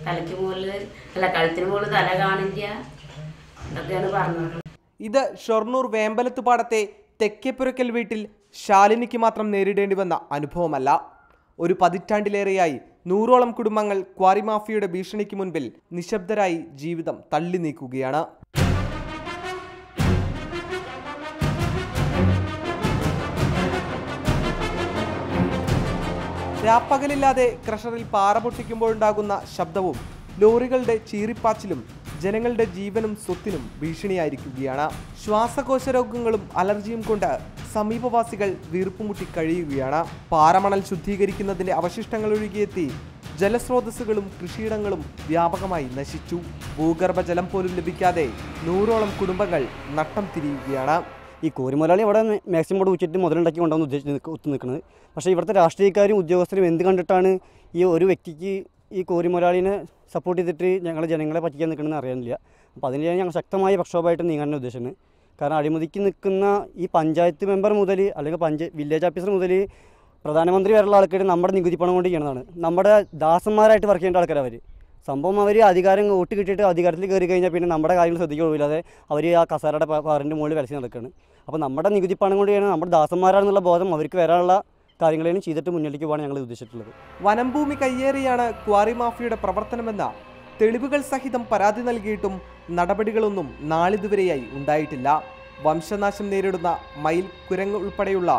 തലയ്ക്ക് മുകളിൽ അല്ല കഴുത്തിന് മുകളിൽ തല കാണില്ല എന്നൊക്കെയാണ് പറഞ്ഞത്. ഇത് ഷൊർണൂർ വേമ്പലത്തുപാടത്തെ തെക്കേപ്പുരക്കൽ വീട്ടിൽ ശാലിനിക്ക് മാത്രം നേരിടേണ്ടി വന്ന അനുഭവമല്ല. ഒരു പതിറ്റാണ്ടിലേറെയായി 100ഓളം കുടുംബങ്ങൾ ക്വാറി മാഫിയയുടെ ഭീഷണിക്ക് മുൻപിൽ നിശബ്ദരായി ജീവിതം തള്ളി നീക്കുകയാണ്. രാപ്പകലില്ലാതെ ക്രഷറിൽ പാറ പൊട്ടിക്കുമ്പോഴുണ്ടാകുന്ന ശബ്ദവും ലോറികളുടെ ചീറിപ്പാച്ചിലും ജനങ്ങളുടെ ജീവനും സ്വത്തിനും ഭീഷണിയായിരിക്കുകയാണ്. ശ്വാസകോശ രോഗങ്ങളും അലർജിയും കൊണ്ട് സമീപവാസികൾ വീർപ്പുമുട്ടി കഴിയുകയാണ്. പാറമണൽ ശുദ്ധീകരിക്കുന്നതിന്റെ അവശിഷ്ടങ്ങൾ ഒഴുകിയെത്തി ജലസ്രോതസ്സുകളും കൃഷിയിടങ്ങളും വ്യാപകമായി നശിച്ചു. ഭൂഗർഭജലം പോലും ലഭിക്കാതെ 100ഓളം കുടുംബങ്ങൾ നട്ടം തിരിയുകയാണ്. ഈ കോരിമലയാളി ഇവിടെ മാക്സിമം ഇവിടെ ഉച്ചിട്ട് മുതലുണ്ടാക്കി കൊണ്ടുവന്ന് ഒത്തു നിൽക്കുന്നത്. പക്ഷേ ഇവിടുത്തെ രാഷ്ട്രീയക്കാരും ഉദ്യോഗസ്ഥരും എന്ത് കണ്ടിട്ടാണ് ഈ ഒരു വ്യക്തിക്ക് ഈ കോരിമലയാളിനെ സപ്പോർട്ട് ചെയ്തിട്ട് ഞങ്ങളെ ജനങ്ങളെ പറ്റിക്കാൻ നിൽക്കണമെന്ന് അറിയാനില്ല. അപ്പോൾ അതിന് ഞങ്ങൾ ശക്തമായ പ്രക്ഷോഭമായിട്ട് നീങ്ങാനാണ് ഉദ്ദേശിക്കുന്നത്. കാരണം അഴിമതിക്ക് നിൽക്കുന്ന ഈ പഞ്ചായത്ത് മെമ്പർ മുതൽ അല്ലെങ്കിൽ വില്ലേജ് ഓഫീസർ മുതൽ പ്രധാനമന്ത്രി വരെയുള്ള ആൾക്കാർ നമ്മുടെ നികുതി പണം കൊണ്ട് ചെയ്യണതാണ്. നമ്മുടെ ദാസന്മാരായിട്ട് വർക്ക് ചെയ്യേണ്ട ആൾക്കാർ അവർ. സംഭവം അവർ അധികാരം വോട്ട് കിട്ടിയിട്ട് അധികാരത്തിൽ കയറി കഴിഞ്ഞാൽ പിന്നെ നമ്മുടെ കാര്യങ്ങൾ ശ്രദ്ധിക്കുകയില്ലാതെ അവർ ആ കസേരയുടെ പാറിൻ്റെ മുകളിൽ വരച്ച് നടക്കുകയാണ്. അപ്പോൾ നമ്മുടെ നികുതി പണം കൊണ്ട് ചെയ്യണം നമ്മുടെ ദാസന്മാരാണെന്നുള്ള ബോധം അവർക്ക് വരാനുള്ള കാര്യങ്ങളെയും ചെയ്തിട്ട് മുന്നിലേക്ക് പോകാൻ ഞങ്ങൾ ഉദ്ദേശിച്ചിട്ടുള്ളത്. വനംഭൂമി കയ്യേറിയാണ് ക്വാറി മാഫിയയുടെ പ്രവർത്തനമെന്ന തെളിവുകൾ സഹിതം പരാതി നൽകിയിട്ടും നടപടികളൊന്നും നാളിതുവരെയായി ഉണ്ടായിട്ടില്ല. വംശനാശം നേരിടുന്ന മയിൽ, കുരങ്ങ് ഉൾപ്പെടെയുള്ള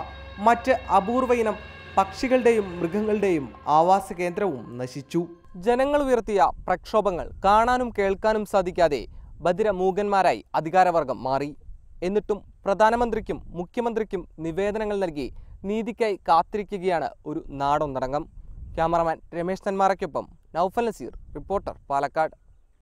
മറ്റ് അപൂർവ ഇനം പക്ഷികളുടെയും മൃഗങ്ങളുടെയും ആവാസ കേന്ദ്രവും നശിച്ചു. ജനങ്ങൾ ഉയർത്തിയ പ്രക്ഷോഭങ്ങൾ കാണാനും കേൾക്കാനും സാധിക്കാതെ ബധിരമൂകന്മാരായി അധികാരവർഗം മാറി. എന്നിട്ടും പ്രധാനമന്ത്രിക്കും മുഖ്യമന്ത്രിക്കും നിവേദനങ്ങൾ നൽകി നീതിക്കായി കാത്തിരിക്കുകയാണ് ഒരു നാടൊന്നടങ്കം. ക്യാമറമാൻ രമേശ് തന്മാറയ്ക്കൊപ്പം നൗഫൽ നസീർ, റിപ്പോർട്ടർ, പാലക്കാട്.